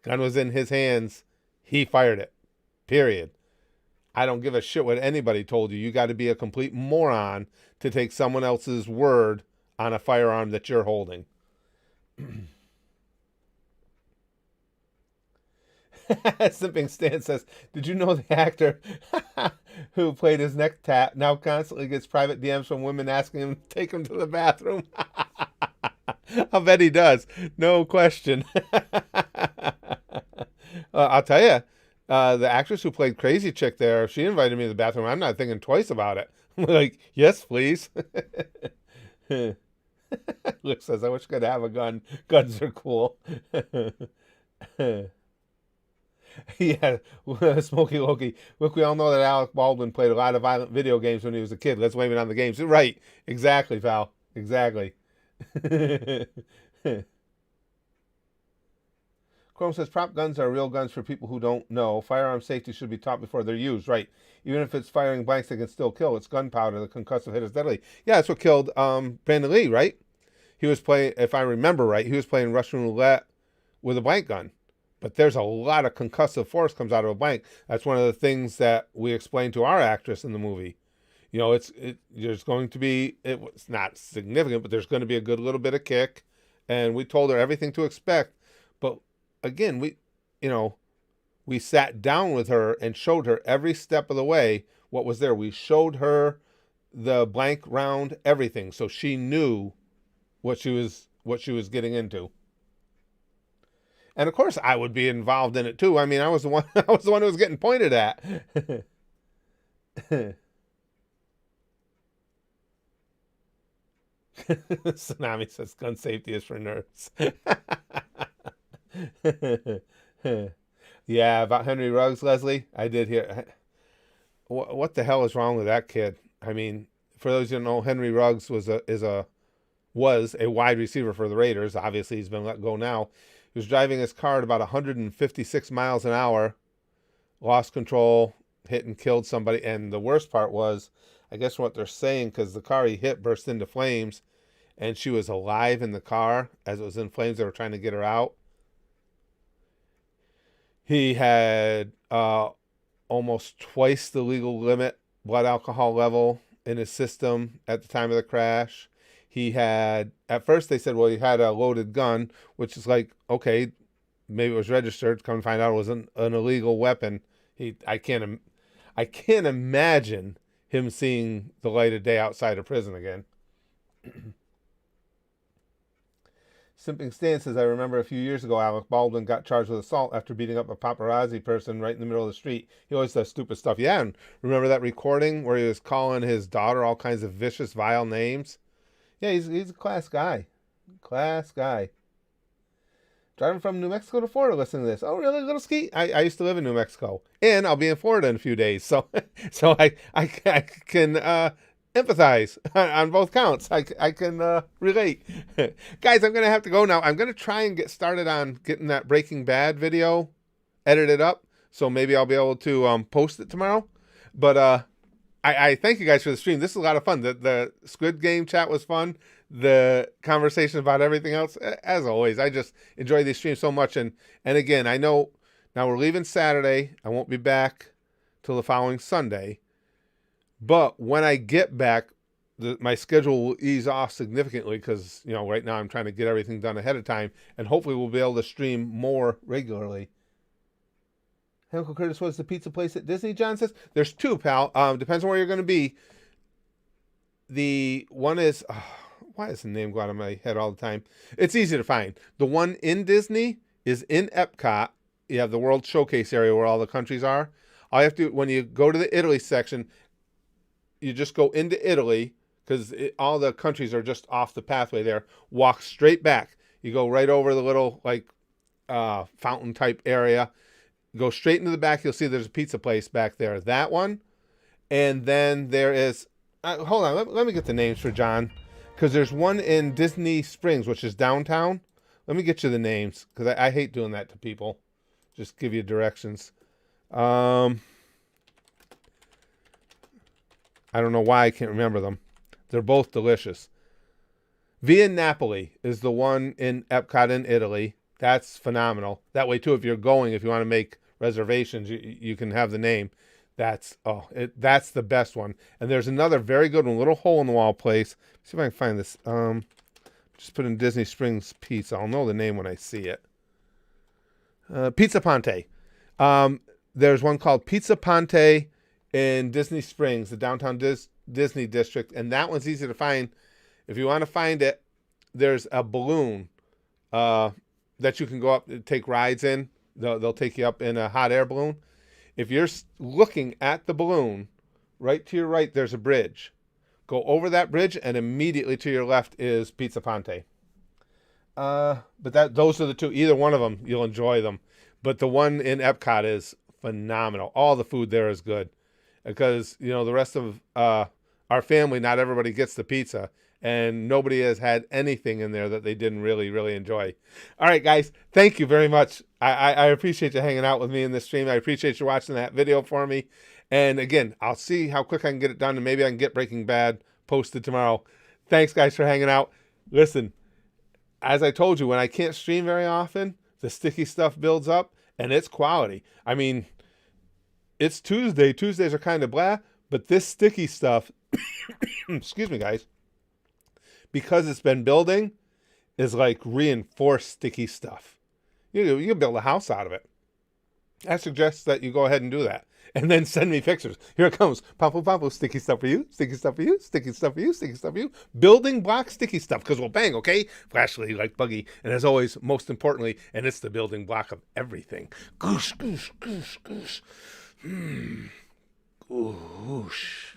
Speaker 1: Gun was in his hands, he fired it. Period. I don't give a shit what anybody told you. You got to be a complete moron to take someone else's word on a firearm that you're holding. Simping Stan says, did you know the actor who played his neck tap now constantly gets private DMs from women asking him to take him to the bathroom? I'll bet he does. No question. I'll tell you, the actress who played Crazy Chick there, she invited me to the bathroom. I'm not thinking twice about it. I'm like, yes, please. Luke says, I wish I could have a gun. Guns are cool. Yeah, Smokey Loki. Look, we all know that Alec Baldwin played a lot of violent video games when he was a kid. Let's blame it on the games. Right. Exactly, pal. Exactly. Chrome says, prop guns are real guns for people who don't know. Firearm safety should be taught before they're used. Right. Even if it's firing blanks, they can still kill. It's gunpowder. The concussive hit is deadly. Yeah, that's what killed Brandon Lee, right? He was playing, if I remember right, he was playing Russian roulette with a blank gun. But there's a lot of concussive force comes out of a blank. That's one of the things that we explained to our actress in the movie. You know, there's going to be, it's not significant, but there's going to be a good little bit of kick. And we told her everything to expect. But again, we sat down with her and showed her every step of the way what was there. We showed her the blank round, everything. So she knew what she was getting into. And of course, I would be involved in it too. I mean, I was the one who was getting pointed at. Tsunami says gun safety is for nerds. Yeah, about Henry Ruggs, Leslie. I did hear. What the hell is wrong with that kid? I mean, for those who don't know, Henry Ruggs was a wide receiver for the Raiders. Obviously, he's been let go now. He was driving his car at about 156 miles an hour, lost control, hit and killed somebody. And the worst part was, I guess what they're saying, because the car he hit burst into flames, and she was alive in the car as it was in flames. They were trying to get her out. He had almost twice the legal limit blood alcohol level in his system at the time of the crash. He had, at first they said, well, he had a loaded gun, which is like, okay, maybe it was registered. Come to find out it was an illegal weapon. I can't imagine him seeing the light of day outside of prison again. Simping Stan says, I remember a few years ago, Alec Baldwin got charged with assault after beating up a paparazzi person right in the middle of the street. He always does stupid stuff. Yeah, and remember that recording where he was calling his daughter all kinds of vicious, vile names? Yeah, he's a class guy. Class guy. Driving from New Mexico to Florida listening to this. Oh, really, Little Ski? I used to live in New Mexico. And I'll be in Florida in a few days. So I can empathize on both counts. I can relate. Guys, I'm going to have to go now. I'm going to try and get started on getting that Breaking Bad video edited up. So maybe I'll be able to post it tomorrow. But I thank you guys for the stream. This is a lot of fun. The Squid Game chat was fun. The conversation about everything else, as always, I just enjoy these streams so much. And again, I know now we're leaving Saturday. I won't be back till the following Sunday. But when I get back, my schedule will ease off significantly because, right now I'm trying to get everything done ahead of time. And hopefully we'll be able to stream more regularly. Uncle Curtis, was the pizza place at Disney? John says there's two, pal. Depends on where you're going to be. The one is, why does the name go out of my head all the time? It's easy to find. The one in Disney is in Epcot. You have the World Showcase area where all the countries are. All you have to, when you go to the Italy section, you just go into Italy because all the countries are just off the pathway there. Walk straight back. You go right over the little fountain type area. Go straight into the back. You'll see there's a pizza place back there. That one. And then there is... hold on. Let me get the names for John. Because there's one in Disney Springs, which is downtown. Let me get you the names. Because I hate doing that to people. Just give you directions. I don't know why I can't remember them. They're both delicious. Via Napoli is the one in Epcot in Italy. That's phenomenal. That way, too, if you want to make reservations, you can have the name. That's the best one. And there's another very good one, little hole in the wall place. Let's see if I can find this. Just put in Disney Springs Pizza. I'll know the name when I see it. Pizza Ponte. There's one called Pizza Ponte in Disney Springs, the downtown Disney district, and that one's easy to find. If you want to find it, there's a balloon that you can go up and take rides in. They'll take you up in a hot air balloon. If you're looking at the balloon, right to your right, there's a bridge. Go over that bridge, and immediately to your left is Pizza Ponte. But those are the two. Either one of them, you'll enjoy them. But the one in Epcot is phenomenal. All the food there is good. Because, the rest of our family, not everybody gets the pizza. And nobody has had anything in there that they didn't really, really enjoy. All right, guys. Thank you very much. I appreciate you hanging out with me in this stream. I appreciate you watching that video for me. And again, I'll see how quick I can get it done. And maybe I can get Breaking Bad posted tomorrow. Thanks, guys, for hanging out. Listen, as I told you, when I can't stream very often, the sticky stuff builds up. And it's quality. I mean, it's Tuesday. Tuesdays are kind of blah. But this sticky stuff, excuse me, guys, because it's been building, is like reinforced sticky stuff. You can build a house out of it. I suggest that you go ahead and do that. And then send me pictures. Here it comes. Pampu, pampu, sticky stuff for you, sticky stuff for you, sticky stuff for you, sticky stuff for you. Building block sticky stuff, because we'll bang, okay? Flashly like Buggy. And as always, most importantly, and it's the building block of everything. Goosh, goosh, goosh, goosh. Goosh.